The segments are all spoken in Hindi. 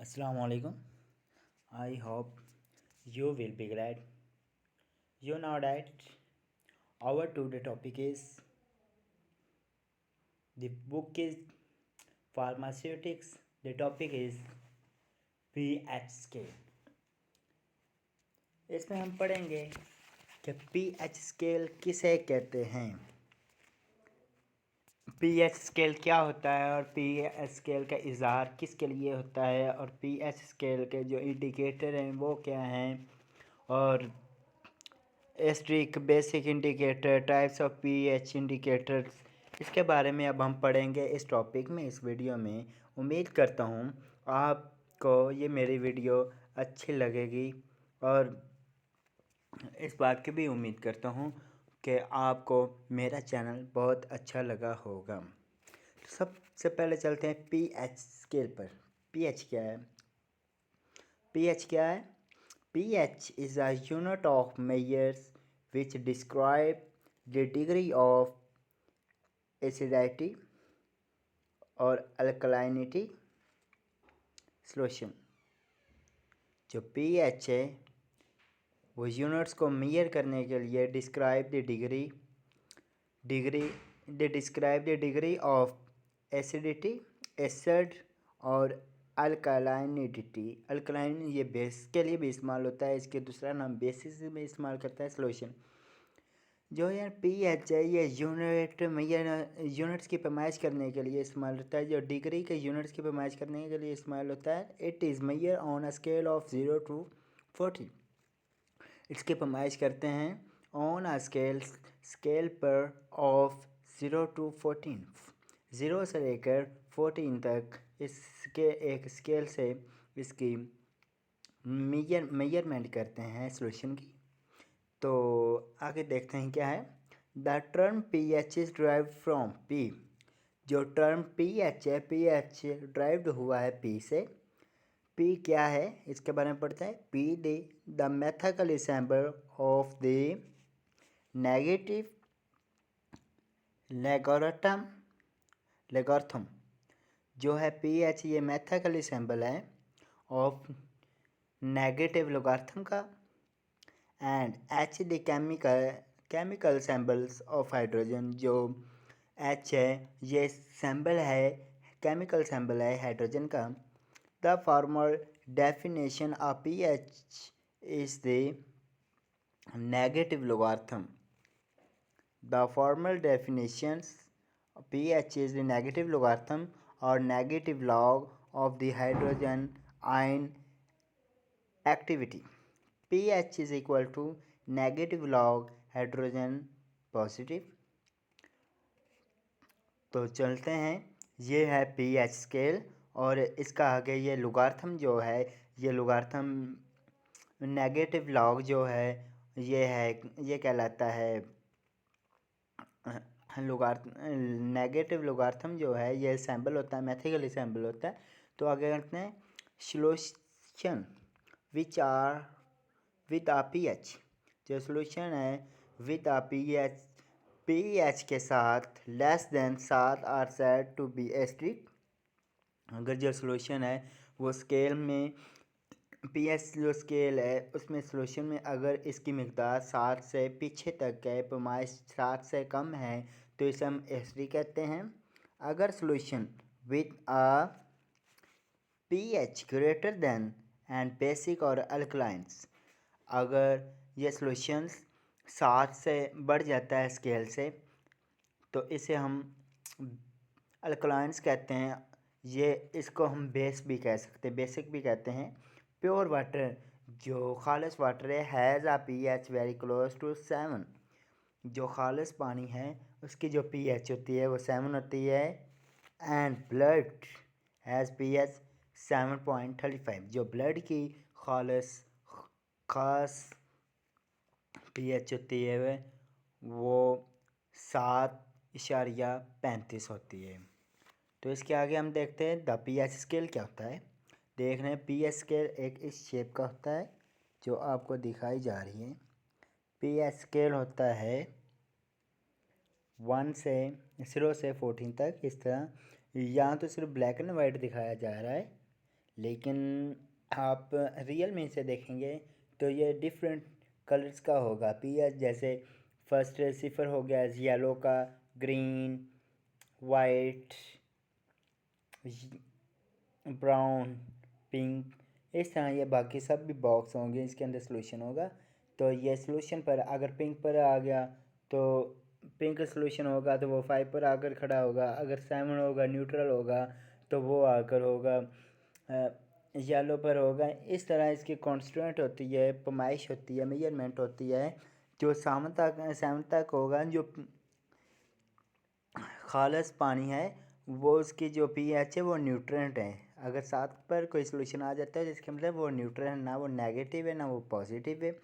Assalamu alaikum. I hope you will be glad. You know that our today topic is the book is pharmaceutics. The topic is pH scale. इसमें हम पढ़ेंगे कि pH स्केल किसे कहते हैं, pH स्केल क्या होता है और pH स्केल का इज़हार किसके लिए होता है और pH स्केल के जो इंडिकेटर हैं वो क्या हैं और एस्ट्रिक basic indicator types of pH indicators इसके बारे में अब हम पढ़ेंगे इस टॉपिक में इस वीडियो में। उम्मीद करता हूँ आपको ये मेरी वीडियो अच्छी लगेगी और इस बात की भी उम्मीद करता हूँ कि आपको मेरा चैनल बहुत अच्छा लगा होगा। सबसे पहले चलते हैं पीएच स्केल पर। पीएच क्या है? pH क्या है? pH is a unit of measures which describe the degree of acidity or alkalinity solution। जो pH है वो यूनिट्स को मेजर करने के लिए describe the degree of acidity acid और अल्कलाइन ये बेस के लिए भी इस्तेमाल होता है, इसके दूसरा नाम बेसिस में इस्तेमाल करता है सॉल्यूशन। जो यार पीएच है ये यूनिट्स की पैमाइश करने के लिए इस्तेमाल होता है, जो डिग्री के यूनिट्स की पैमाइश करने के लिए इस्तेमाल होता है। It is major on a scale of 0 to 40। इसकी पैमाइश करते हैं ऑन अ स्केल पर ऑफ 0 to 14। 0 से लेकर 14 तक इसके एक स्केल से इसकी मेजरमेंट करते हैं सॉल्यूशन की। तो आगे देखते हैं क्या है। The term P H is drive from P. जो टर्म पी एच है, पी एच ड्राइव्ड हुआ है पी से। पी क्या है इसके बारे में पढ़ते हैं। P the mathematical symbol of the negative logarithm जो है पी एच ये मैथमेटिकल सिंबल है ऑफ नेगेटिव लॉगरिथम का। And H the chemical symbols of hydrogen. जो एच है ये सिंबल है, केमिकल सिंबल है हाइड्रोजन का। The formal definition of P H is the negative logarithm. The formal definitions pH is the negative logarithm or negative log of the hydrogen ion activity. pH is equal to negative log hydrogen positive। तो चलते हैं, ये है pH स्केल और इसका आगे ये लोगार्थम जो है, ये लोगार्थम नेगेटिव लॉग जो है ये कहलाता है नेगेटिव लोगार्थम जो है ये सैम्पल होता है, मैथमेटिकली सैम्पल होता है। तो आगे करते हैं solution which are with a pH. जो सॉल्यूशन है विद आ पीएच के साथ less than 7 are said to be acidic. अगर जो सॉल्यूशन है वो स्केल में पीएच जो स्केल है उसमें सॉल्यूशन में अगर इसकी मिकदार 7 से पीछे तक है, पैमाइश 7 से कम है तो इसे हम एसिडिक कहते हैं। अगर solution with a pH greater than and basic और अल्कलाइंस, अगर ये सॉल्यूशंस 7 से बढ़ जाता है स्केल से तो इसे हम अल्कलाइंस कहते हैं। ये इसको हम बेस भी कह सकते हैं, बेसिक भी कहते हैं। प्योर वाटर जो खालिस वाटर है has a pH very close to 7। जो खालिस पानी है उसकी जो पीएच होती है वो 7 होती है। And blood has pH 7.35। जो ब्लड की खास पीएच होती है वो 7.35 होती है। तो इसके आगे हम देखते हैं द पीएच स्केल क्या होता है। देख रहे हैं पीएच स्केल एक इस शेप का होता है जो आपको दिखाई जा रही है। पीएच स्केल होता है 0 से 14 तक इस तरह। यहाँ तो सिर्फ ब्लैक एंड वाइट दिखाया जा रहा है लेकिन आप रियल में इसे देखेंगे तो ये डिफरेंट कलर्स का होगा। पीएच जैसे फर्स्ट सिफर हो गया येलो का, ग्रीन, वाइट, ब्राउन, पिंक, इस तरह ये बाकी सब भी बॉक्स होंगे, इसके अंदर सोल्यूशन होगा। तो ये सोल्यूशन पर अगर पिंक पर आ गया तो पिंक सोल्यूशन होगा तो वो 5 पर आकर खड़ा होगा। अगर 7 होगा, न्यूट्रल होगा, तो वो आकर होगा येलो पर होगा। इस तरह इसकी कॉन्स्टेंट होती है, पैमाइश होती है, मेजरमेंट होती है। जो 7 तक होगा, जो खालस पानी है वो उसकी जो पीएच है वो न्यूट्रेंट है। अगर 7 पर कोई सोल्यूशन आ जाता है तो इसका मतलब वो न्यूट्रेंट, ना वो नेगेटिव है ना वो पॉजिटिव है,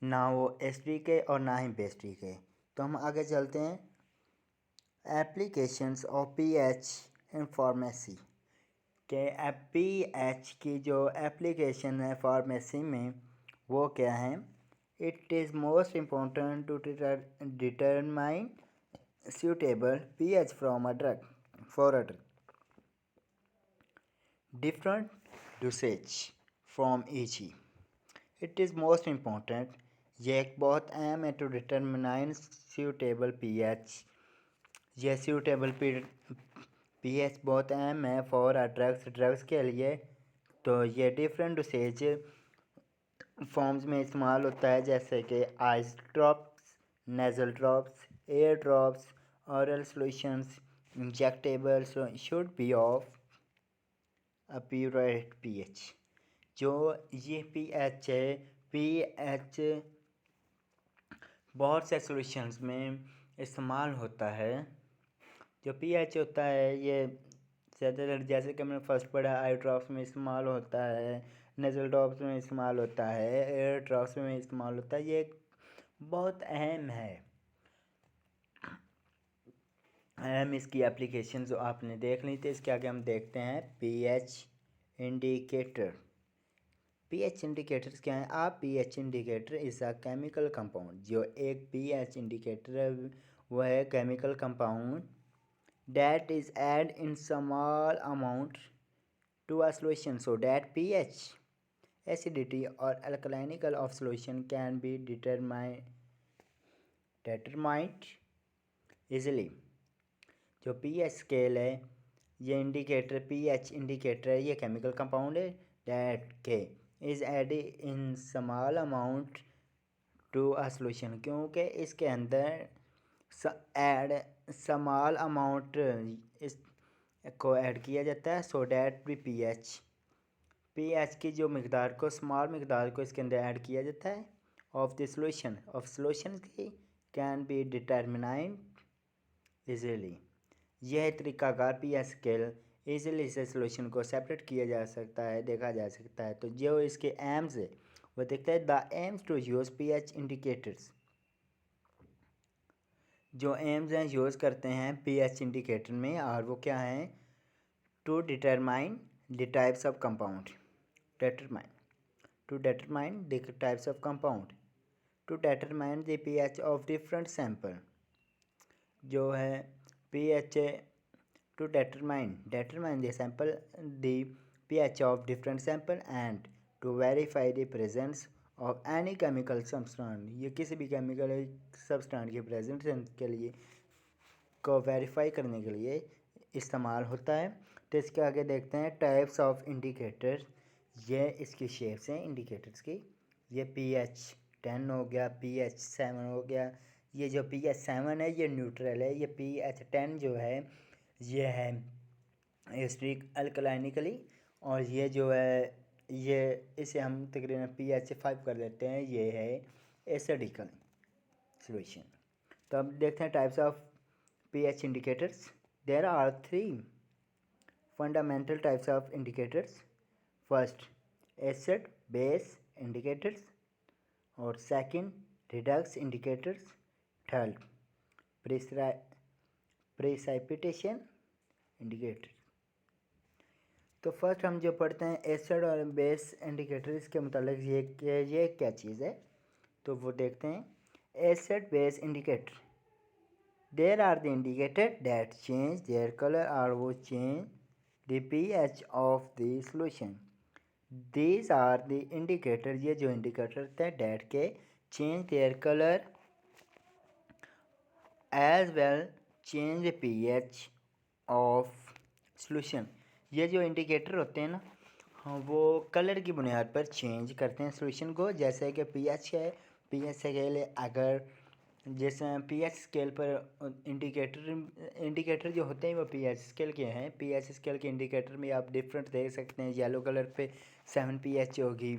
ना वो एसिडिक है और ना ही बेसिक है। तो हम आगे चलते हैं applications of pH in pharmacy के। पीएच की जो एप्लीकेशन है फार्मेसी में वो क्या है? It is most important to determine suitable pH from a drug for a drug. Different dosage from each. It is most important. ये एक बहुत अहम है टू डिटरमाइन suitable pH। ये suitable pH बहुत अहम है फॉर अ ड्रग्स के लिए। तो ये डिफरेंट डोसेज फॉर्म्स में इस्तेमाल होता है, जैसे कि ice drops, nasal drops, air drops, oral solutions, injectables should be of a purate pH। जो ये pH है, pH बहुत से सॉल्यूशंस में इस्तेमाल होता है। जो pH होता है ये ज़्यादातर, जैसे कि हमने फर्स्ट पढ़ा, आई ड्रॉप्स में इस्तेमाल होता है, नेज़ल ड्रॉप्स में इस्तेमाल होता है, एयर ड्रॉप्स में इस्तेमाल होता है। ये बहुत अहम है। इसकी एप्लीकेशन जो आपने देख ली थी, इसके आगे हम देखते हैं पीएच इंडिकेटर। पीएच इंडिकेटर्स क्या हैं? आप pH indicator is a chemical compound. जो एक पीएच इंडिकेटर है वो है chemical compound that is added in small amount to a solution so that pH, acidity और alkalinity of solution can be determined easily. जो पीएच स्केल है, ये इंडिकेटर पीएच इंडिकेटर है, ये केमिकल कंपाउंड है दैट के is added in small amount to a solution, क्योंकि इसके अंदर ऐड स्मॉल अमाउंट इस को ऐड किया जाता है सो डैट भी पीएच की जो मकदार को, स्मॉल मकदार को इसके अंदर ऐड किया जाता है ऑफ द सॉल्यूशन की कैन बी डिटरमाइंड इजीली। यह तरीक़ाकार पीएच स्केल ईज़िली से सॉल्यूशन को सेपरेट किया जा सकता है, देखा जा सकता है। तो जो इसके एम्स है वो देखते हैं the aims to use pH indicators. जो एम्स हैं यूज़ करते हैं पीएच इंडिकेटर में, और वो क्या हैं? To determine the types of compound, to determine the types of compound, to determine the pH of different sample. जो है pH to determine the sample, the pH of different sample and to verify the presence of any chemical substance। ये किसी भी केमिकल सब्सटेंस के प्रेजेंस के लिए को वेरीफाई करने के लिए इस्तेमाल होता है। तो इसके आगे देखते हैं टाइप्स ऑफ इंडिकेटर्स। ये इसकी शेप्स हैं इंडिकेटर्स की। ये pH 10 हो गया, pH 7 हो गया। ये जो pH 7 है ये न्यूट्रल है। ये pH 10 जो है ये है एसिडिक अल्कलाइनिकली, और ये जो है ये इसे हम तकरीबन pH 5 कर देते हैं, ये है एसिडिकल सॉल्यूशन। तो अब देखते हैं types of pH indicators. There are 3 fundamental types of indicators. First acid base indicators, और second redox indicators, third precipitation indicator. तो फर्स्ट हम जो पढ़ते हैं एसिड और बेस इंडिकेटर, इसके मुतालिक ये क्या चीज़ है तो वो देखते हैं। Acid base indicator, there are the indicator that change their colour, और वो change the pH of the solution. These are the indicators, ये जो इंडिकेटर थे that के change their color as well change the pH of solution. ये जो इंडिकेटर होते हैं ना, हाँ, वो कलर की बुनियाद पर चेंज करते हैं सोल्यूशन को। जैसे कि पीएच है, पीएच स्केल अगर जैसे पीएच स्केल पर इंडिकेटर जो होते हैं वो पीएच स्केल के हैं। पीएच स्केल के इंडिकेटर में आप डिफरेंट देख सकते हैं। येलो कलर पे 7 पीएच होगी,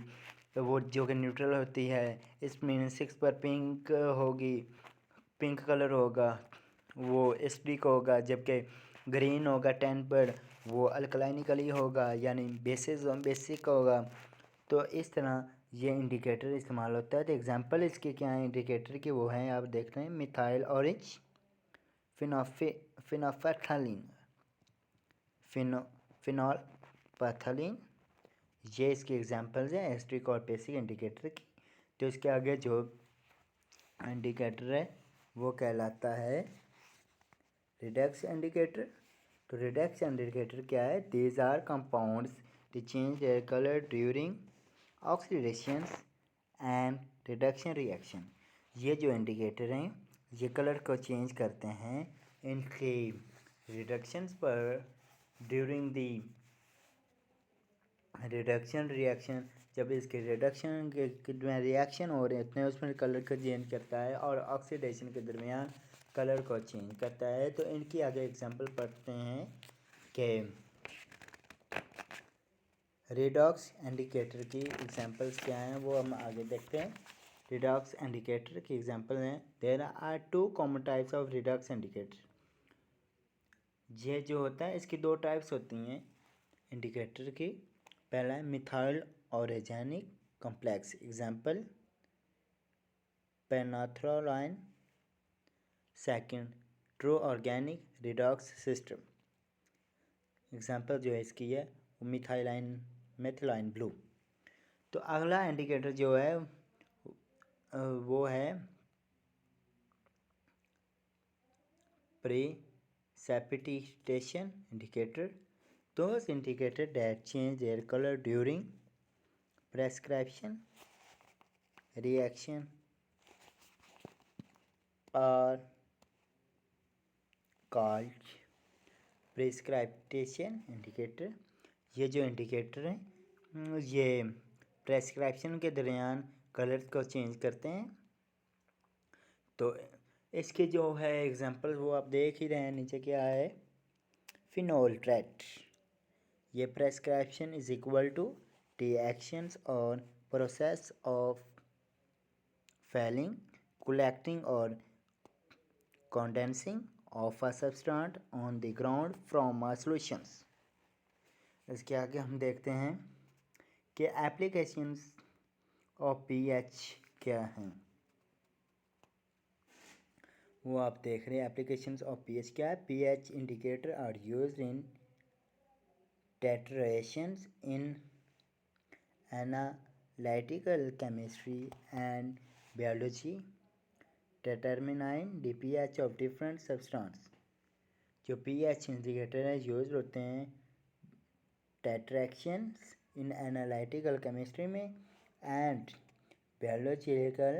तो वो जो कि न्यूट्रल होती है। इसमें 6 पर पिंक होगी, पिंक कलर होगा, वो एसिडिक होगा। जबकि ग्रीन होगा 10 पर, वो अल्कलाइनिकली होगा, यानी बेसिक होगा। तो इस तरह ये इंडिकेटर इस्तेमाल होता है। तो एग्जांपल इसके क्या है इंडिकेटर के, वो हैं आप देख रहे हैं मिथाइल ऑरेंज फिनोल्फथलीन, फिनॉल पैथलीन, ये इसके एग्जांपल्स हैं एस्ट्रिक और बेसिक इंडिकेटर की। तो इसके आगे जो इंडिकेटर है वो कहलाता है रिडक्स इंडिकेटर। तो रिडक्स इंडिकेटर क्या है? These are compounds to change their colour during oxidation and reduction reaction. ये जो इंडिकेटर हैं ये कलर को चेंज करते हैं इनके रिडक्शंस पर ड्यूरिंग दी रिडक्शन रिएक्शन। जब इसके रिडक्शन के रिएक्शन हो रहे होते हैं उसमें कलर को चेंज करता है, और ऑक्सीडेशन के दरमियान कलर को चेंज करता है। तो इनकी आगे एग्जांपल पढ़ते हैं कि रिडॉक्स इंडिकेटर की एग्जांपल्स क्या हैं वो हम आगे देखते हैं। रिडॉक्स इंडिकेटर की एग्जांपल हैं, there are 2 common types of redox indicator. ये जो होता है इसकी 2 टाइप्स होती हैं इंडिकेटर की। पहला है methyl organic complex, example phenanthroline. Second, true organic redox system, example जो है इसकी है मिथाइलाइन ब्लू। तो अगला इंडिकेटर जो है वो है precipitation indicator. Those indicators that change their color during prescription reaction are called precipitation indicator। ये जो इंडिकेटर हैं ये प्रेस्क्रिप्शन के दरमियान कलर को चेंज करते हैं। तो इसके जो है एग्जांपल वो आप देख ही रहे हैं, नीचे क्या है फिनोल्ट्रेट। ये prescription is equal two reactions और प्रोसेस ऑफ फैलिंग, collecting और condensing of a substance on the ground from a solutions। इसके आगे हम देखते हैं कि एप्लीकेशंस ऑफ पीएच क्या हैं, वो आप देख रहे हैं। एप्लीकेशंस ऑफ पीएच क्या है? PH indicator are used in titrations in analytical chemistry and biology, determining the pH of different substance। जो pH इंडिकेटर है यूज होते हैं titrations in analytical chemistry में and biological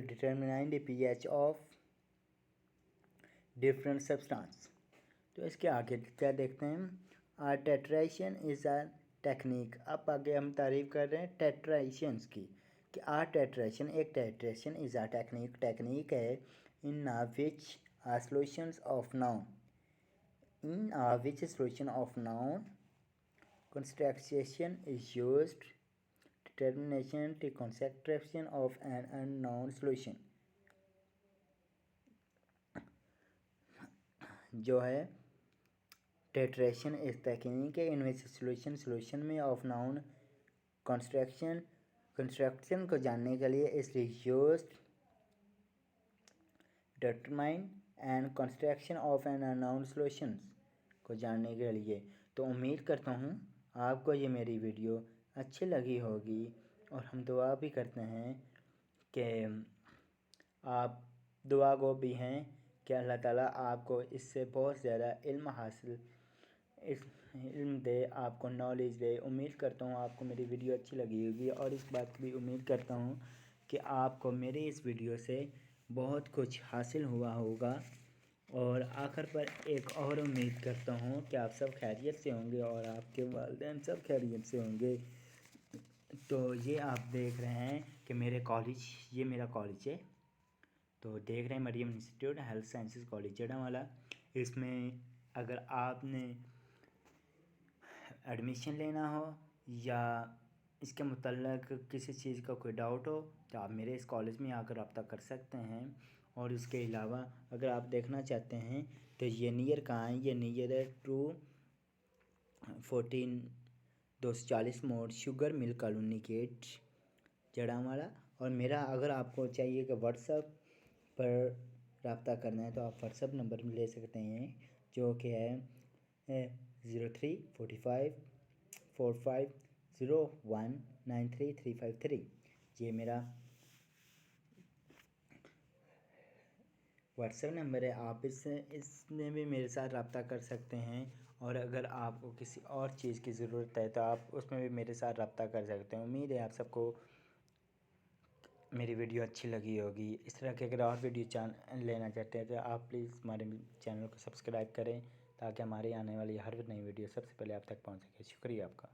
determining the pH of different substance। तो इसके आगे क्या देखते हैं, आर टेट्रेशन इज़ अ टेक्निक। अब आगे हम तारीफ कर रहे हैं टेट्रेशंस की, कि आर टेट्रेशन एक टेट्रेशन इज़ अ टेक्निक है in which solutions of known solution of noun concentration is used determination the concentration of an unknown solution। जो है टेट्रेशन इस टेक्निक है इनमें से सॉल्यूशन में ऑफ नाउन कंस्ट्रक्शन को जानने के लिए इसलिए used determine and construction of an unknown solutions को जानने के लिए। तो उम्मीद करता हूँ आपको ये मेरी वीडियो अच्छी लगी होगी, और हम दुआ भी करते हैं कि आप दुआ गो भी हैं कि अल्लाह ताला आपको इससे बहुत ज़्यादा इस इल्म दे, आपको नॉलेज दे। उम्मीद करता हूँ आपको मेरी वीडियो अच्छी लगी होगी और इस बात की भी उम्मीद करता हूँ कि आपको मेरी इस वीडियो से बहुत कुछ हासिल हुआ होगा। और आखिर पर एक और उम्मीद करता हूँ कि आप सब खैरियत से होंगे और आपके वालिदैन सब खैरियत से होंगे। तो ये आप देख रहे हैं कि ये मेरा कॉलेज है। तो देख रहे हैं Maryam institute health sciences college Jaranwala. इसमें अगर आपने एडमिशन लेना हो या इसके मुतल्लक किसी चीज़ का कोई डाउट हो तो आप मेरे इस कॉलेज में आकर रब्ता कर सकते हैं। और उसके अलावा अगर आप देखना चाहते हैं तो ये नियर कहाँ है, ये नियर है 240 मोड़ sugar mill colony gate Jaranwala. और मेरा अगर आपको चाहिए कि व्हाट्सएप पर रब्ता करना है तो आप व्हाट्सएप नंबर ले सकते हैं जो कि है 034545019353। ये मेरा व्हाट्सएप नंबर है। आप इसमें भी मेरे साथ रब्ता कर सकते हैं। और अगर आपको किसी और चीज़ की ज़रूरत है तो आप उसमें भी मेरे साथ रब्ता कर सकते हैं। उम्मीद है आप सबको मेरी वीडियो अच्छी लगी होगी। इस तरह के अगर और वीडियो लेना चाहते हैं तो आप प्लीज़ हमारे चैनल को सब्सक्राइब करें ताकि हमारी आने वाली हर नई वीडियो सबसे पहले आप तक पहुंच सके। शुक्रिया आपका।